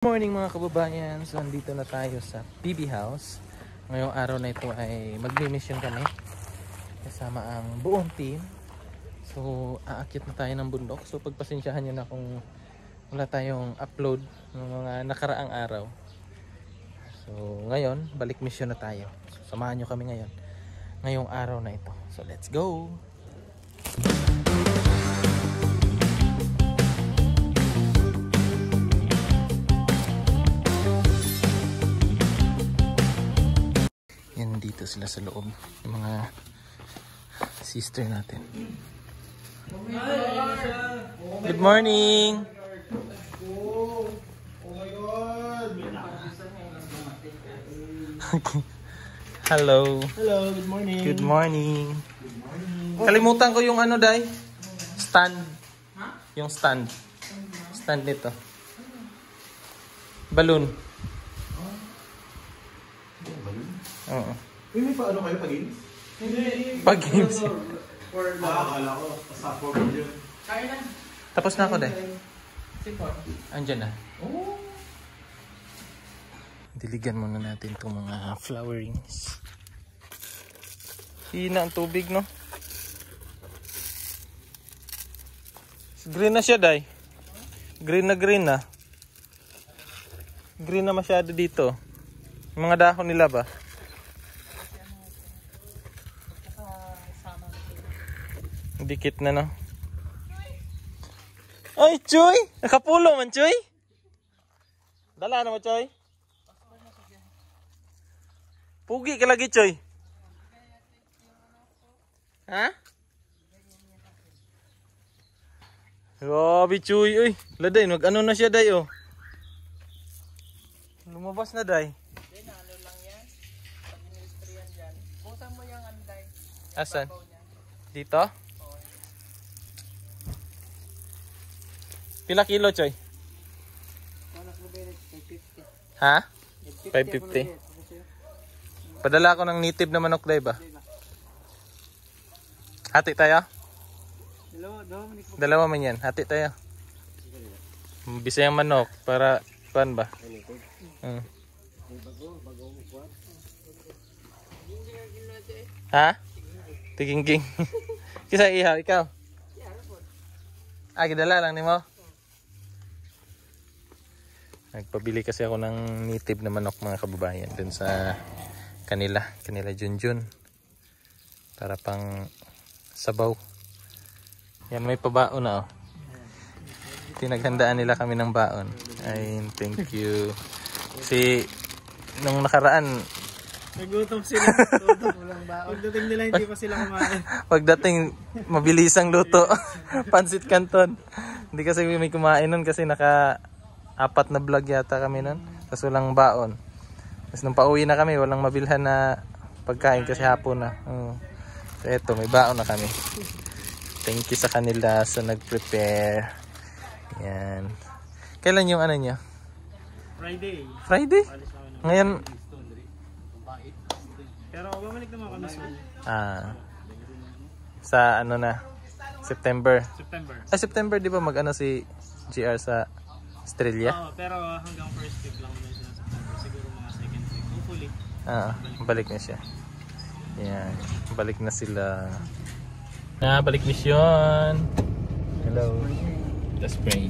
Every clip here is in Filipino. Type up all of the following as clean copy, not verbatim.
Good morning mga kababayan. So andito na tayo sa PB House. Ngayong araw na ito ay magmi-mission kami kasama ang buong team. So aakyat na tayo ng bundok. So pagpasensyahan nyo na kung wala tayong upload ng mga nakaraang araw. So ngayon balik mission na tayo. So, samahan nyo kami ngayon ngayong araw na ito. So let's go! Yan, dito sila sa loob, yung mga sister natin. Good morning! Oh my God! Hello! Hello, good morning. Good morning! Good morning. Kalimutan ko yung ano, Day? Stand. Yung stand. Stand nito. Balloon. Oo. May paano kayo pag-games? Hindi. Pag-games. Akala ko, sa 4 million. Kaya na. Tapos na ako, Day. Sipon. Andyan na. Oo. Diligan muna natin itong mga flowerings. Hina ang tubig, no? Green na siya, Day. Green na green na. Green na masyado dito. Yung mga dahon nila ba? Dikit na, no? Ay, Choy! Nakapulo man, Choy! Dala na mo, Choy? Pugi ka lagi, Choy. Ha? Grabe, Choy. Uy, laday, mag-ano na siya, Day, oh. Lumabas na, Day. Ano lang yan? Pag in-sprayan dyan. Busan mo yung anday. Asan? Dito? Pila kilo, Choy? Ha? 550. Padala ko ng native na manok, Day ba? Hati tayo? Dalawa man yan. Hati tayo. Bisayang manok para pan ba? Ha? Tiging-ging. Kisa ihaw, ikaw? Gidala lang ni mo? Nagpabili kasi ako ng native na manok, mga kababayan, dun sa kanila Junjun, para pang sabaw. Yan, may pabaon na, oh. Pinaghandaan nila kami ng baon. Ay, thank you. Kasi nung nakaraan Nagutom sila. Pagdating nila, hindi pa sila kumain. pagdating mabilisang luto. Pansit Canton. Hindi kasi may kumain nun kasi naka-4 na vlog yata kami nun. Tapos walang baon. Tapos nung pauwi na kami, walang mabilhan na pagkain kasi hapon na. So eto, may baon na kami. Thank you sa kanila sa nag-prepare. Yan. Kailan yung ano nyo? Friday. Friday? Ngayon. Pero bumalik naman kami soon. Sa ano na? September. September. September, di ba mag-ano si GR sa Australia? Oo, pero hanggang first week lang naman sila sa September. Siguro mga second week. Hopefully. Balik na siya. Yan. Balik na sila. Balik mission. Hello. Let's pray.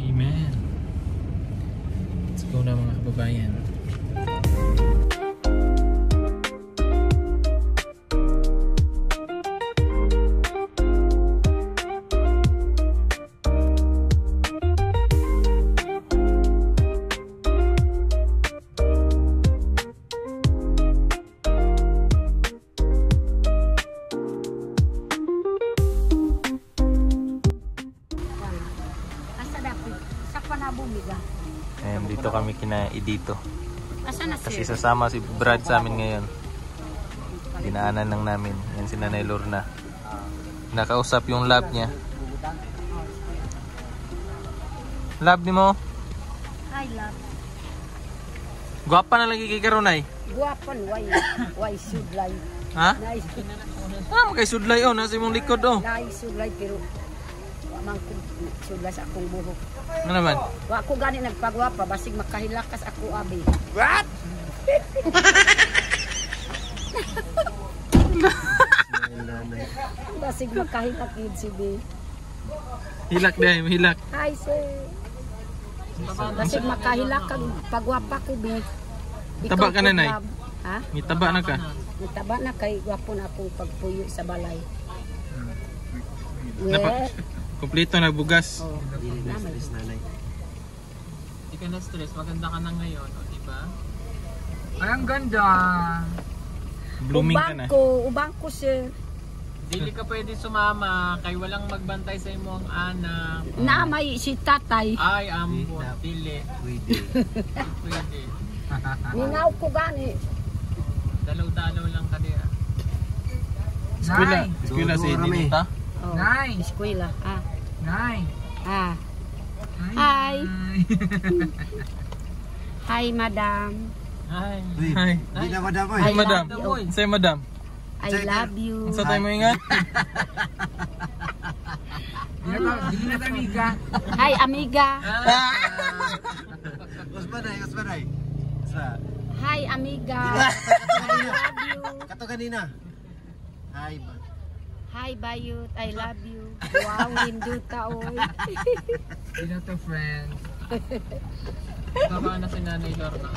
Amen. Let's go na, mga kababayan. Dito kami kina Edito. Asan na Kasi sir? sasama si Brad sa amin ngayon. Dinaanan lang namin. Yan si Nanay Lorna. Nakausap yung lab niya. Lab ni mo? Hi love. Guwapa na lagi kay Karunay. Guwapan, why sudlay. Ha? Nice. Ah, magkay sudlay oh. Nasa imong likod oh. Nice sudlay pero wamang sudlay sa akong buhok. Ano naman? Wa ko gani nagpagwapa basig makahilakas ako abi. What? Basig makahilak yun si B. Hilak dahil, hilak. Hi sir. Basig makahilak kag pagwapa ko B. Taba ka na, Nay? Ha? May taba na ka. Nitaba na kay gwapo na akong pagpuyo sa balay. Napa, Yeah. kompleto na bugas. Oh, namay. Hindi ka na stress, maganda ka na ngayon, o diba? Ay, ang ganda. Blooming ka na. Ubang ko sir. Dili ka pwede sumama, kay walang magbantay sa imo ang anak. Namay si tatay. Ay, ambot, dili. Pwede. Ningaw ko gani. Dalaw-dalaw lang ka diya. Eskwela. Nay. Eskwela si Dinita. Oh, Nay. eskwela. Ah. Nay. Ah. Hi. Hi madam. Ay. Hi. Ay, na madamay. Hi, I madam. love you. Say, madam. I love you. Sa tayo mo ingat? Di na amiga. Hi amiga. Osmanay. Hi amiga. I love you. Kato kanina. Hi. Hi Bayut. I love you. Wow, hinduta oy. Di na to friend. Baba na si Nanay Lorna.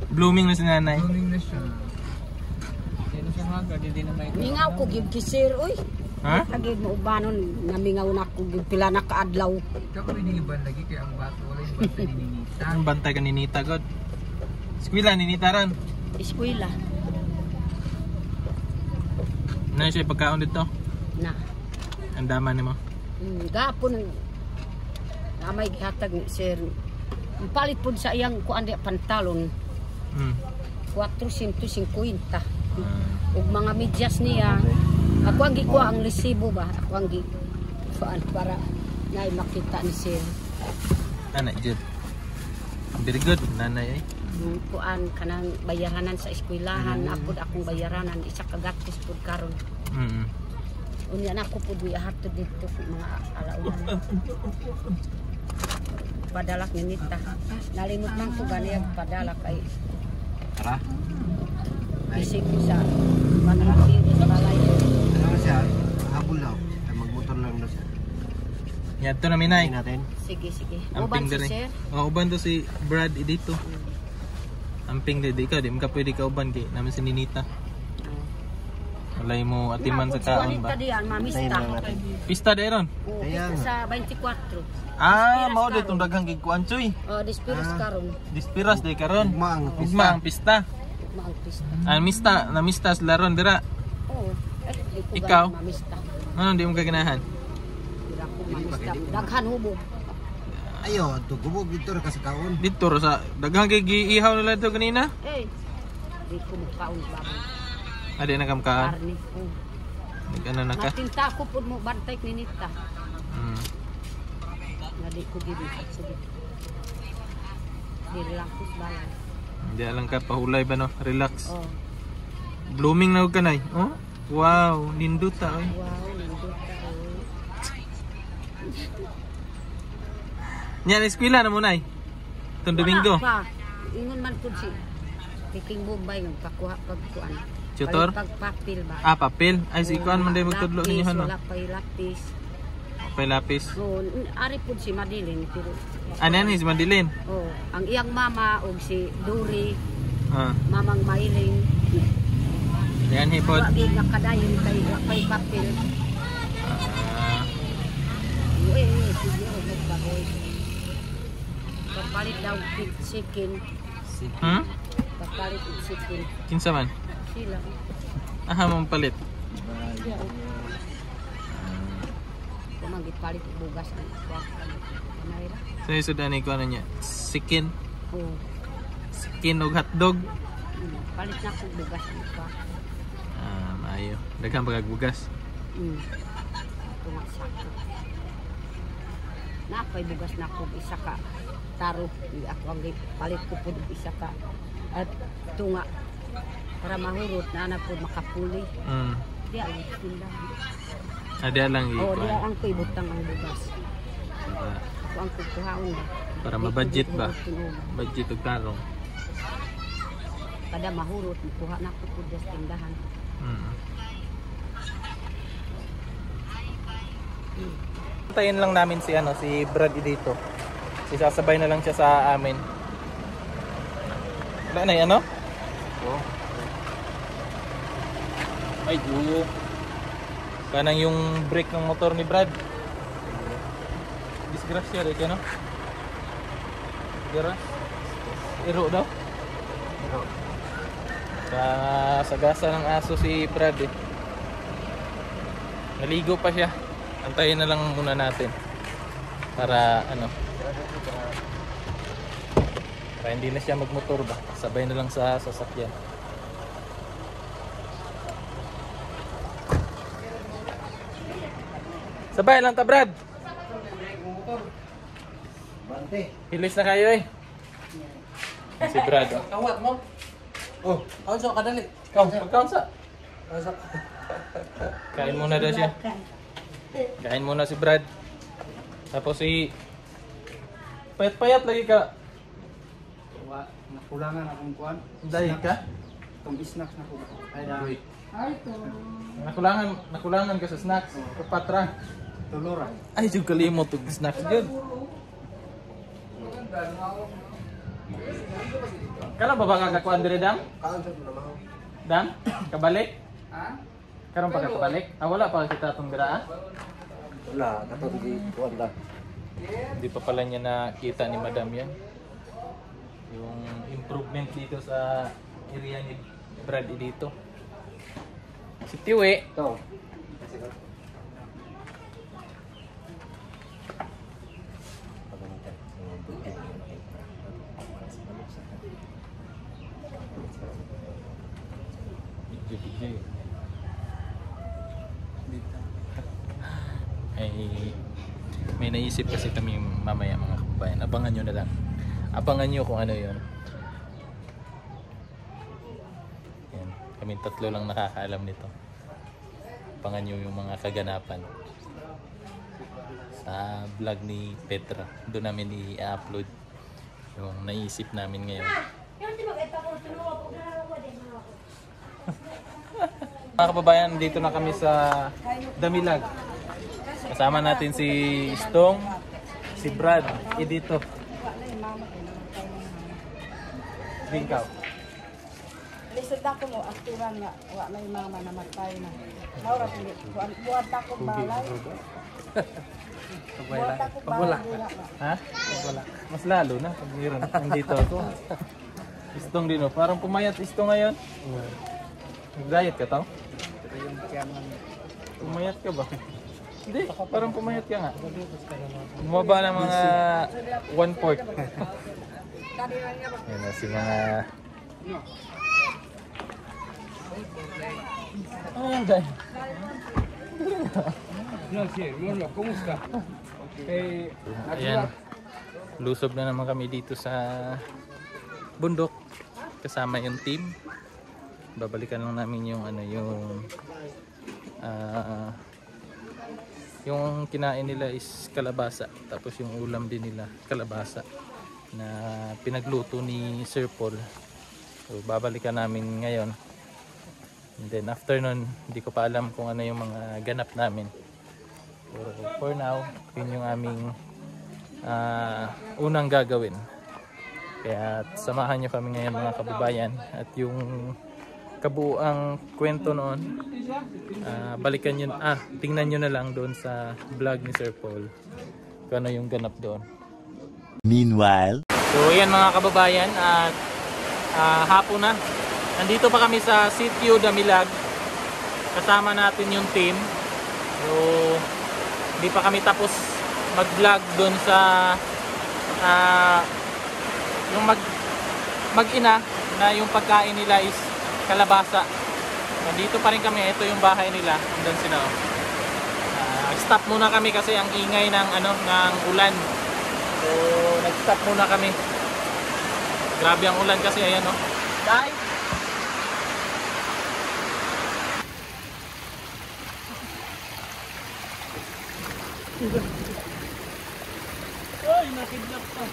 Blooming na si nanay. Tuning na siya. Hindi na siya magod, hindi na may... Mingaw ko gid kisir oy. Ha? Lagi mo ubanon namingaw na ko gid pila na kaadlaw. Ikaw kami niliban lagi kay ang bato. Wala yung basta nininita. Ang bantay ka ni Nita, God. Eskwela ni Nita ran. Eskwela Ano siya pagkaon dito? na. Ang dama ni mo. Gapon amay gihatag ni sir. Palit pud sa iyang kuan di pantalon Hmm. 450. Ug mga medyas niya. Ako ang gikuha ang resibo ba? Ako ang gikuan para nay makita ni sir. Anak, Jed. Very good, nanay eh. Yung kuan kanang bayaranan sa eskwelahan, apod akong bayaranan isa ka gatos pud karon. Mm. Unya na ko pud giahatod dito sa mga alaunan. Padalak ni Nita. Nalimot man ko gani ang padala kay Tara. isip ko sa panrapir sa balay. Ano siya? Habol daw. Magmotor lang daw siya. Yato na minay. natin. Sige. Amping Uban si diri. sir. Oh, uban to si Brad dito. Amping diri ka, di mo ka pwede ka uban kay namin si Ninita. Walay mo atiman sa kaon ba? Nita diyan, mamista. Pista deron. Oh, Ayan. pista sa 24. Ah, mao de tong daghang gikuan choy. Oh, dispiros karon. Dispiras day karon. Ugma ang Ugma ang pista. Maang pista. Ang mista, na mista sa laron dira. Oh, di ko Ikaw? gani mamista. Ano di mo ka ganahan? Dira ko mamista. Daghan hubog. Ayo, tugubog dito ra ka sa kaon. Dito ra sa daghang kay giihaw nila dito kanina. Eh, di ko makaon baboy. Adi na kam kaan. Karne. Oh. Nag-ano na ka? Natinta ko po mo bantay ni Nita. Mm. Nga di ko gili. Sige. Diri lang ko sa balay. Hindi alang ka pahulay ba no? Relax. Oh, Blooming na ug kanay. Oh? Wow, ninduta oy. wow, nandun ka. Nya na eskwela na mo nay. Tong Domingo. Pa, ingon man po si Piking Bombay ng pakuha pagkuan. Tutor? Pagpapil ba? Ah, papel. Ay si kuan man day magtudlo ninyo no. Wala pa'y lapis. Pay lapis. So, ari po si Madilin. Pero, Ano yan si Madilin? oh, ang iyang mama o si Duri, Ah. mamang Mailing. Yan hipod. Wagi nakadayon kay pa'y papel. Ah. Sige, magbagoy. Papalit daw chicken. Hmm? Papalit chicken. Kinsa man? Sila. Aha mong palit. Kumang gipalit bugas ang kwarta. Kamay ra. So isud ani ko ano niya. Sikin. Oo. Skin ug hotdog. Palit na ko bugas mo pa. Maayo. Daghang pagbugas. Ito nga sakto. Napay bugas na ko isa ka taro. Ako ang palit ko po isa ka. At ito nga para mahurot na anak po makapuli. Di ang tindahan. Ada lang Oo, di ang ko ibutang ang bugas. Ako ang kukuhaon ba. Para ma-budget ba? Budget ug tarong. Kada mahurot, kuha na ko po sa tindahan. Antayin lang namin si si Brad dito. Sasabay na lang siya sa amin. Wala na 'yan, Ay, dulo. Kanang yung brake ng motor ni Brad. Disgrasya rin ka, Dira? Iro daw? Iro. Sagasa ng aso si Brad eh. Naligo pa siya. Antayin na lang muna natin. Para para hindi na siya magmotor ba. Sabay na lang sa sasakyan. Sabay lang ta, Brad. Bante. Hilis na kayo eh. Si Brad. Kawat mo? Oh, Kaunsa kadali. magkaunsa. Kain muna daw siya. Kain muna si Brad. Tapos payat-payat lagi ka. Nakulangan akong kuan. Dahil ka? Itong snacks na ko. Ay da. Nakulangan ka sa snacks. Kapatra. Tulura. Ay, yung kalimot yung snacks yun. Kala ba kakakuan dire, Dam? Dam? Kabalik? Karon pa ka kabalik? Wala pa kita itong dira, Wala, katong di kuan da. Hindi pa pala niya nakita ni Madam yan. Yung improvement dito sa area ni Brad dito. Si Tiwe. Ito. May naisip kasi kami mamaya mga kababayan. Abangan nyo na lang. Abangan nyo kung ano yun. Yan. Kaming tatlo lang nakakaalam nito. Abangan nyo yung mga kaganapan sa vlog ni Petra. Doon namin i-upload yung naisip namin ngayon. Mga kababayan, dito na kami sa Damilag. Kasama natin si Stong, si Brad, dito. Bingkaw. Lisod ako mo, aktiran nga, wala na yung mama namatay na. Maura, buhat ako balay. Buhat ako balay. Ha? Mas lalo na pag meron. Nandito ako. Stong din, parang pumayat Stong ngayon. Nag-diet ka tao? Pumayat ka ba? Hindi, parang pumayat ka nga. Bumaba ng mga 1/4. Yan na si mga... Ayan guys. Ayan. Lusob na naman kami dito sa bundok. Kasama yung team. Babalikan lang namin yung yung kinain nila is kalabasa, tapos yung ulam din nila kalabasa na pinagluto ni Sir Paul. So babalikan namin ngayon, and then after nun hindi ko pa alam kung ano yung mga ganap namin. So for now yun yung aming unang gagawin, kaya samahan nyo kami ngayon mga kababayan, at yung kabuuang kwento noon balikan nyo, tingnan nyo na lang doon sa vlog ni Sir Paul kung ano yung ganap doon. Meanwhile, so yan mga kababayan, at hapon na, nandito pa kami sa Sitio Damilag, kasama natin yung team. So hindi pa kami tapos mag vlog doon sa yung mag-ina na yung pagkain nila is kalabasa. Nandito pa rin kami. Ito yung bahay nila. Doon sila. Stop muna kami kasi ang ingay ng ng ulan. So nag-stop muna kami. Grabe ang ulan kasi, ayan oh. Dai. Ay, nakidnap pa.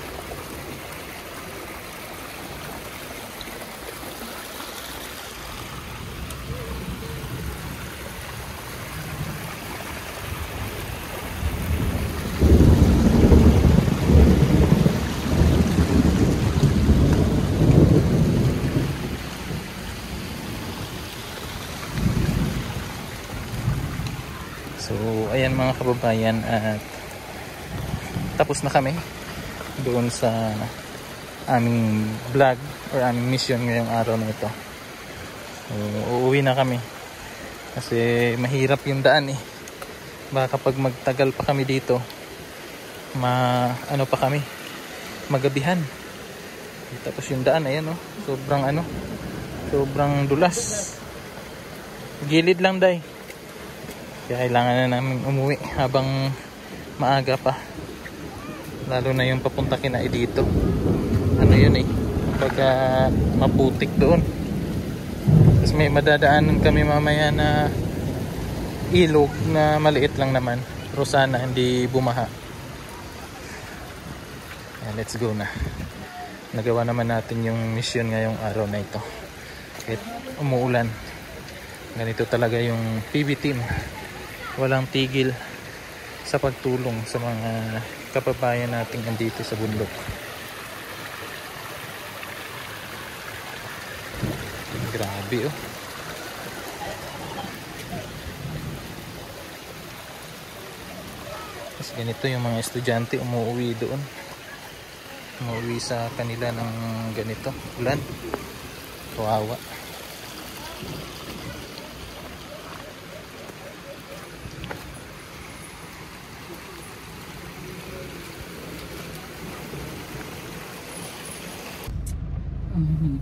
So, ayan mga kababayan, at tapos na kami doon sa aming vlog or aming mission ngayong araw na ito. So, uuwi na kami kasi mahirap yung daan eh. Baka kapag magtagal pa kami dito, pa kami, magabihan. Tapos yung daan, ayan oh, sobrang dulas. Gilid lang day. Kaya kailangan na namin umuwi habang maaga pa. Lalo na yung papunta kina dito. Yun eh. Pagka maputik doon. Tapos may madadaanan kami mamaya na ilog na maliit lang naman. Pero sana hindi bumaha. Ayan, let's go na. Nagawa naman natin yung mission ngayong araw na ito. Kahit umuulan. Ganito talaga yung PB team. Walang tigil sa pagtulong sa mga kababayan nating andito sa bundok. Grabe oh. Kasi ganito yung mga estudyante umuwi doon. Umuwi sa kanila ng ganito, ulan. Kawawa.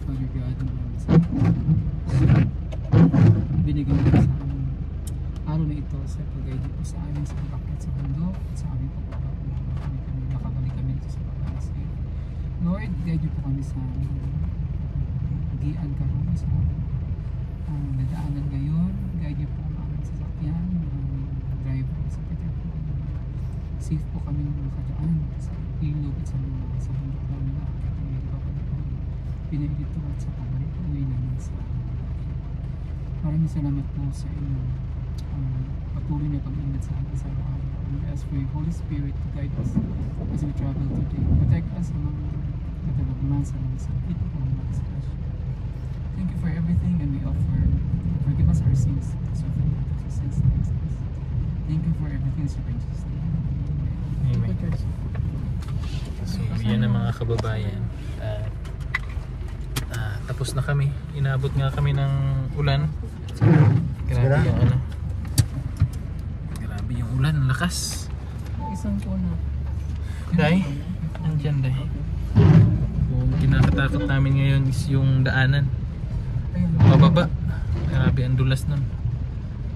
Father God, binigyan mo sa amin araw na ito sa pag-guide po sa amin sa pag-akit sa mundo at sa aming pagpapakot kami nakabalik kami dito sa pag-asay. Lord, guide niyo po kami sa gian karon sa nadaanan ngayon. Guide niyo po ang aming sasakyan, ang driver sa pagkakit. Safe po kami nakadaan sa ilog at sa bundok namin na akit ang pinilito at sa pabalik uwi namin sa maraming salamat po sa inyo patuloy na pag-ingat sa ating sa araw. We ask for your Holy Spirit to guide us as we travel today. Protect us sa mga katalagman sa mga sakit o mga discussion. Thank you for everything and we offer forgive us our sins so we forgive us our sins against us. Thank you for everything so in Jesus' name. Amen. So yan ang mga kababayan. Tapos na kami. Inabot nga kami ng ulan. Grabe yung grabe yung ulan. Lakas. Isang puno. Day? Andyan day. Kung kinakatakot namin ngayon is yung daanan. Pababa. Grabe ang dulas nun.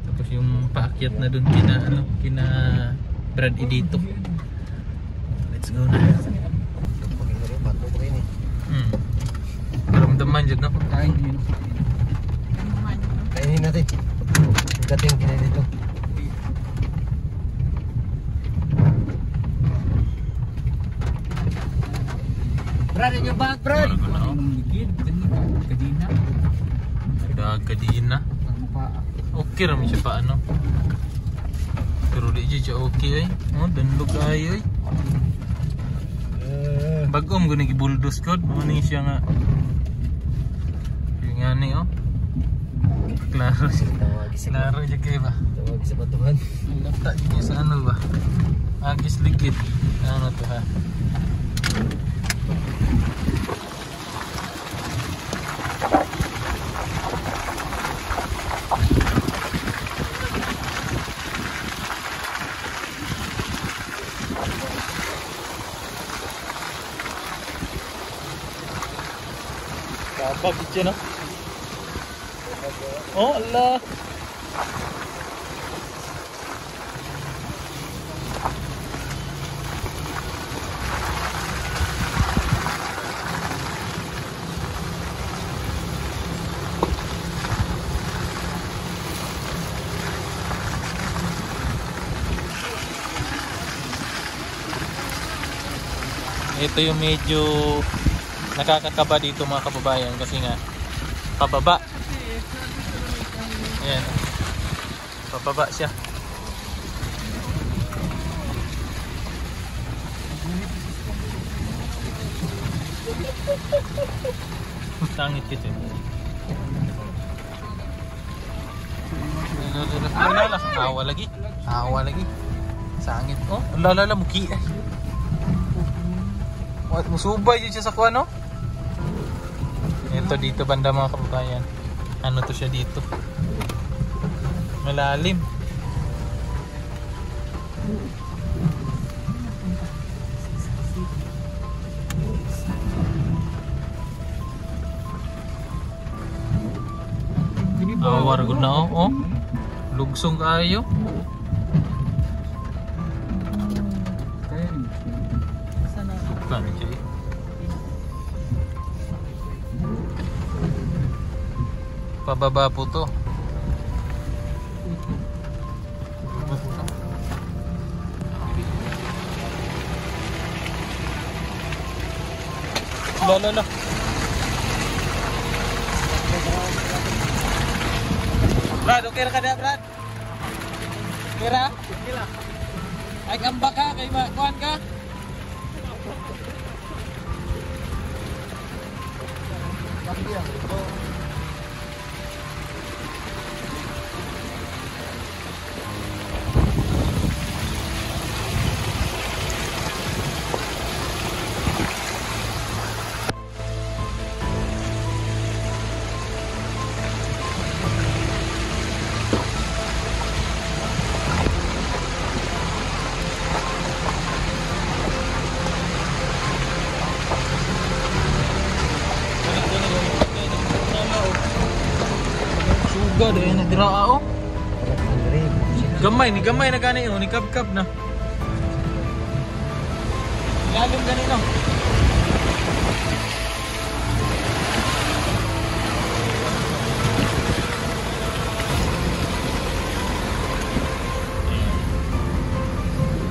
Tapos yung paakyat na dun kina Brad Edito. Let's go na. Maramdaman dyan no? Kainin natin. Hanggat yung kinain dito. Brad, yung bag, Brad! Kadina. Kadina. Okay ram siya pa ano. Pero di siya okay eh. Oh, danlog ayo eh. Bagom guni gibuldos kod. Ano siya nga. Yung nga ni oh. Klaro siya. Klaro siya kayo ba? Tawag sa batuhan. Lata niya sa ano ba? Agis ligid. Ano to ha? Bakit yun, no? Oh, Allah. Ito yung medyo nakakakaba dito mga kababayan kasi nga pababa. Ayan. Pababa siya. Sangit ito. Awa lagi. Awa lagi. Sangit. Oh, lalala muki. What musubay yun siya sa kuha, no? Ito dito banda mga kababayan. Ano to siya dito? Malalim. Awar gud na oh. Lugsong kayo. Sana siya. Pababa po to. Lala. Brad, okay ra ka na, Brad? Kira? Kila. Ay kambak ka kay kuan ka? Suga dahil nagdiraa oh. Gamay na gani oh, ni kab-kab na. Lalim gani no.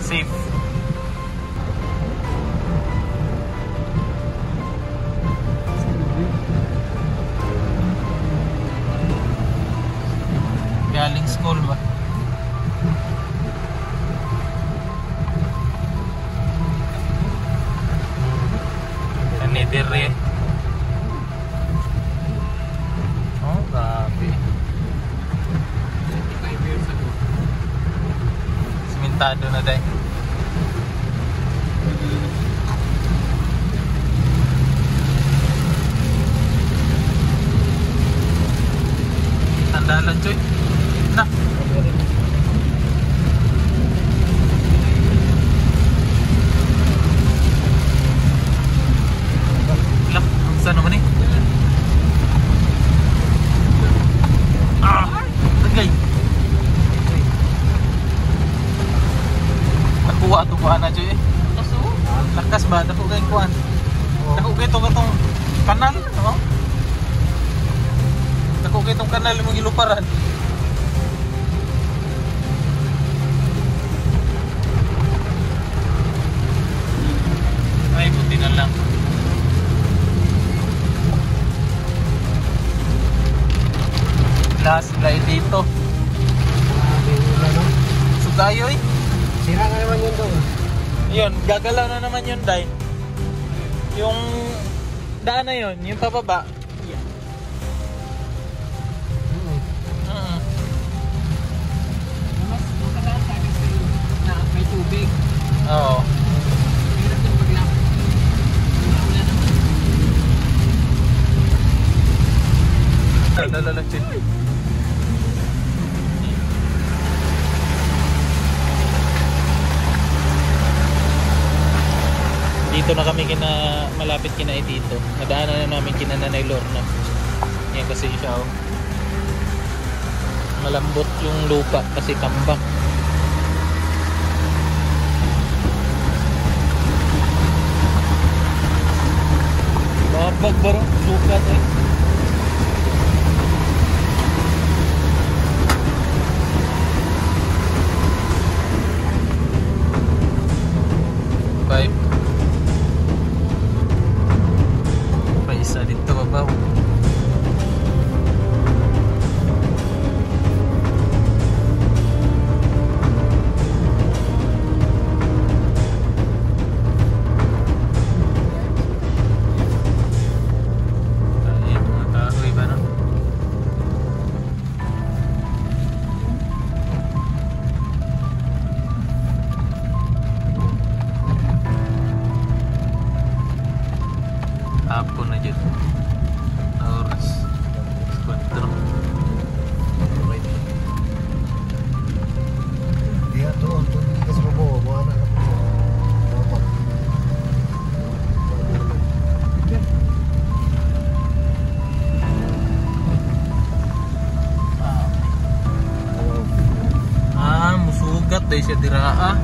Safe. Galing school ba? Dire. Oh, grabe. 5 years ago. Simentado na dahil. Tandalan, Choy. Na. Saan naman eh? Tagay. Nakuha ito kuha na Joy eh. Lakas ba? Nakuha kayo kuhan. Nakuha kayo itong kanal. Nakuha kayo itong kanal yung giluparan. Ay, buti na lang. Last flight dito. Sugayo eh. Sira na naman yun doon. Yun, gagalaw na naman yun, Day. Yung daan na yun, yung pababa. Yeah. Mas makadaan tayo na may tubig. Oo. Hirap yung paglapit. Wala naman. Lala, chill. Dito na kami malapit kina Edito. Nadaanan na namin kina Nanay Lorna. Ganyan kasi siya oh. Malambot yung lupa kasi tambak. Babag baro, sukat eh. Pipe. Pa isa dito babaw. Hapon na dyan. Oras 4. Di ato, hindi ka sa babaw. Buwana na po sa dapat. Musugat dahil siya diraa.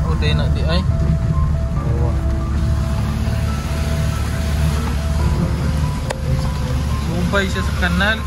O dahil na di ay. Subay siya sa kanal.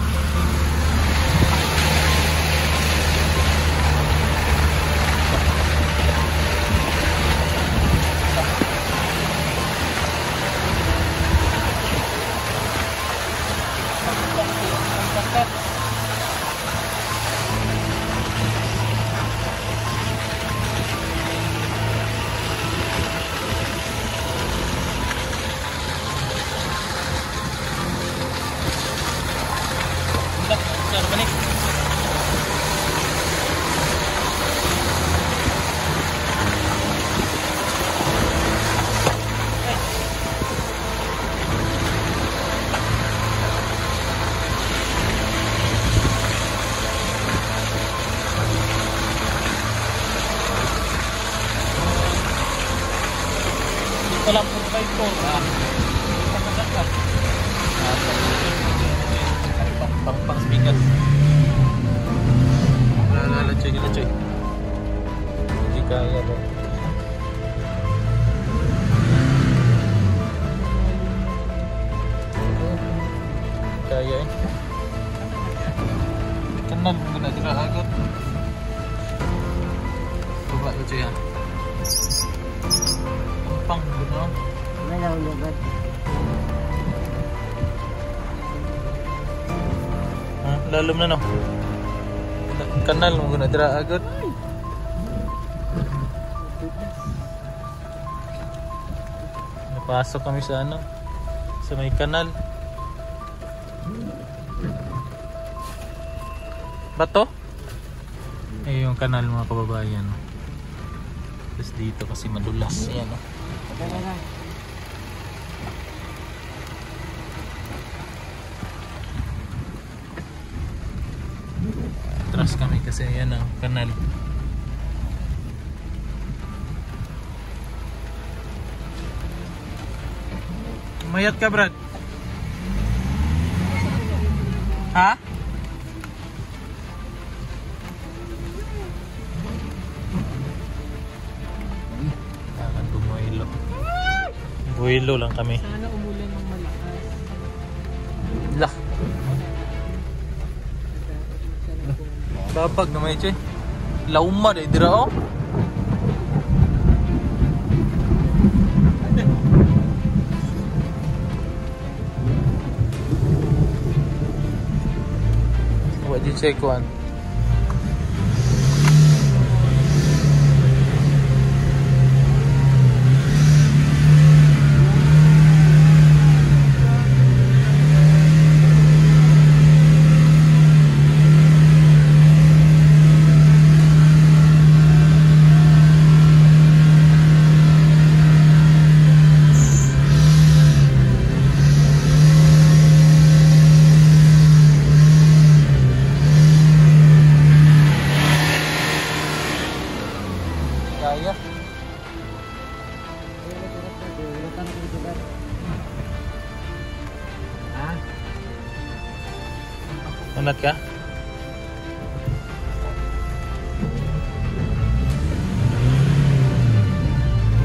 Wala po ba ito? Pang speaker. Lalachoy. Hindi kaya ba? Kaya eh. Kanal mo na dira agad. Coba lucu ya. Gampang bener. Wala lugat. Lalom na no. Kanal mo na dira agad. Napasok kami sa ano, sa may kanal. Bato? Eh yung kanal mga kababayan. Tapos dito kasi madulas. Ayan o. Atras kami kasi ayan ang kanal. Mayat ka Brad? Ha? Buwilo lang kami. Sana umulan ng malakas. Lah. Babag na may che. Lauma deh dira oh. What did you check one? Unat ka?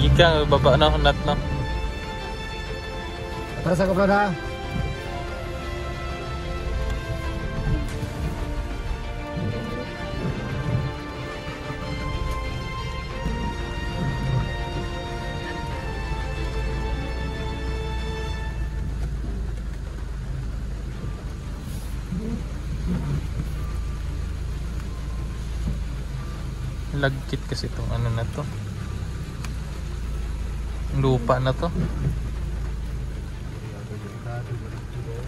Gika, baba na unat no. Atras ako, Brad, ha? Lagkit kasi itong ano na to. Lupa na to.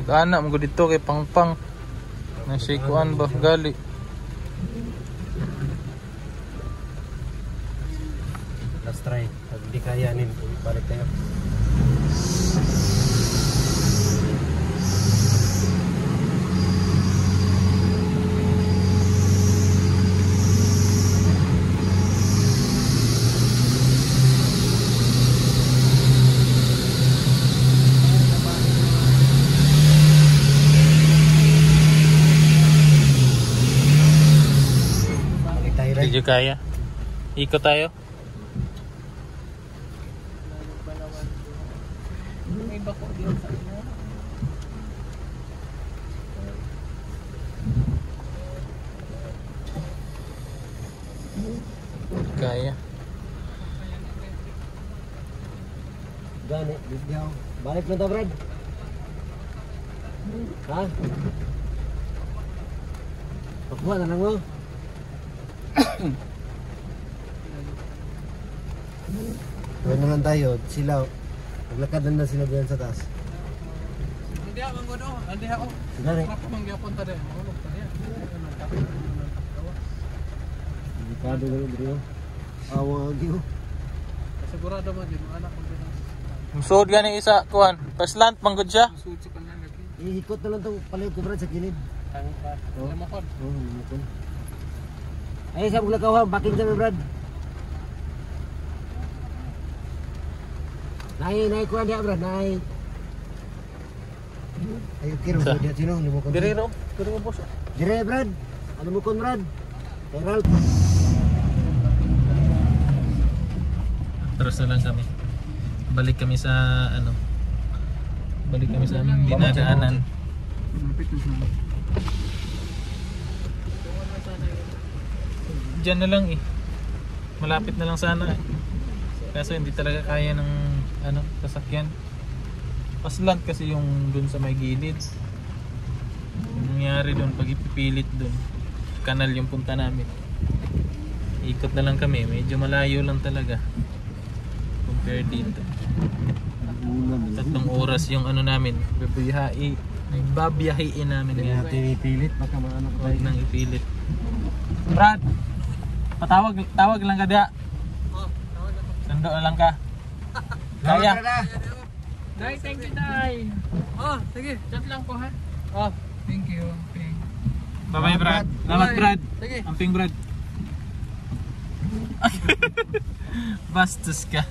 Gana mo dito kay Pangpang. Nang shaykuan ba gali. Last try. Pag di kayanin, balik tayo. Hindi kaya. Ikot tayo. May bako din sa inyo. Kaya. Gani, bigyaw. Balik na to, Brad. Ha? Pagkuha na lang mo. Gawin na lang tayo. Sila, maglakad na sila diyan sa taas. Hindi ako ang gono. Hindi ako. Gani. Ako mangyapon ta din. Ulog ta yan. Delikado gani dito. Awa giyo. Sigurado man din anak ko din. Musod gani isa kuan. Paslant manggod siya. Susi pa lang lagi. Ihikot na lang tong palayog ko, Brad, sa kilid. Tang pa. Oh. Lamakon. Oo, lumukon. Ay, sa mga kawang, baking kami, Brad. Nay, kuha niya, Brad, nay. Ay, kiro, Sa? diya, sino, lumukon. Diriro. Pero mo boss. Dire, Brad. Lumukon, Brad. Kay Ralph. Atras na lang kami. Balik kami sa ano. Balik kami sa aming dinadaanan. Malapit na siya. Diyan na lang eh. Malapit na lang sana eh. Kaso hindi talaga kaya ng ano, sasakyan. Paslant kasi yung dun sa may gilid. Nangyari dun pag ipipilit dun. Kanal yung punta namin. Ikot na lang kami. Medyo malayo lang talaga. Compare dito. 3 oras yung ano namin. Babiyahiin namin Hindi ngayon. natin ipilit, baka maano ko Huwag tayo. nang ipilit. Brad! Tawag lang ka diya. Sando na lang ka. Kaya. Day, thank you, Day. Oh, sige. Chat lang ko, ha? Oh, thank you. Ping. Bye-bye, Brad. Salamat, Bye. Brad. Sige. Amping, Brad. Bastos ka.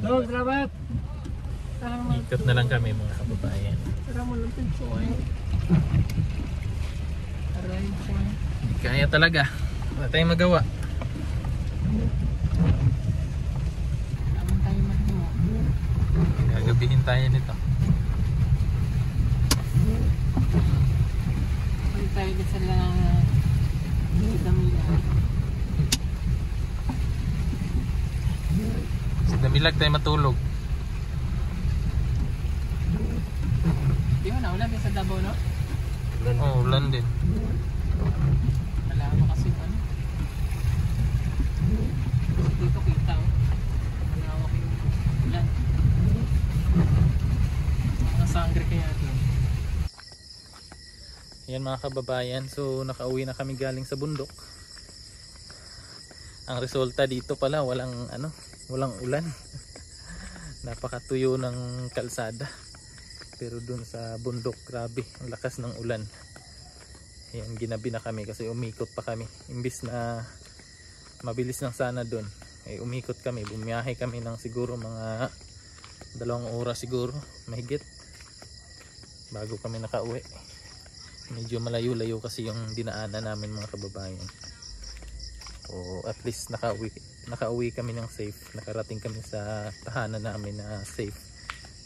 Dong, salamat! Ikot na lang kami mga kababayan. Tara mo lang ping choy. Aray, choy. Kaya talaga. Wala tayong magawa. Aman tayo mahimo. Gagabihin tayo nito. Pwede tayo din sa lang damila. Sa damilag tayo matulog. Di mo na, wala din sa Davao, no? Oh, ulan din. Wala mo kasi ano. Dito kita, oh. Malawak yung ulan. Mga sangre kaya doon. Yan mga kababayan, so nakauwi na kami galing sa bundok. Ang resulta dito pala walang ulan. Napakatuyo ng kalsada. Pero dun sa bundok, grabe, ang lakas ng ulan. Ayan, ginabi na kami kasi umikot pa kami. Imbis na mabilis lang sana dun, ay umikot kami, bumiyahe kami ng siguro mga 2 oras siguro, mahigit, bago kami nakauwi. Medyo malayo-layo kasi yung dinaanan namin mga kababayan. So at least nakauwi kami ng safe. Nakarating kami sa tahanan namin na safe.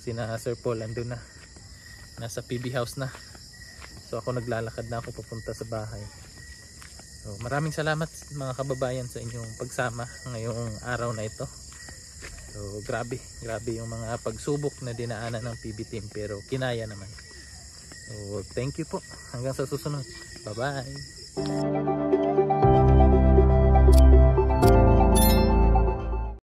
Sina Sir Paul andun na. Nasa PB house na. So ako naglalakad na ako papunta sa bahay. So maraming salamat mga kababayan sa inyong pagsama ngayong araw na ito. So grabe yung mga pagsubok na dinaanan ng PB team, pero kinaya naman. So thank you po. Hanggang sa susunod. Bye bye.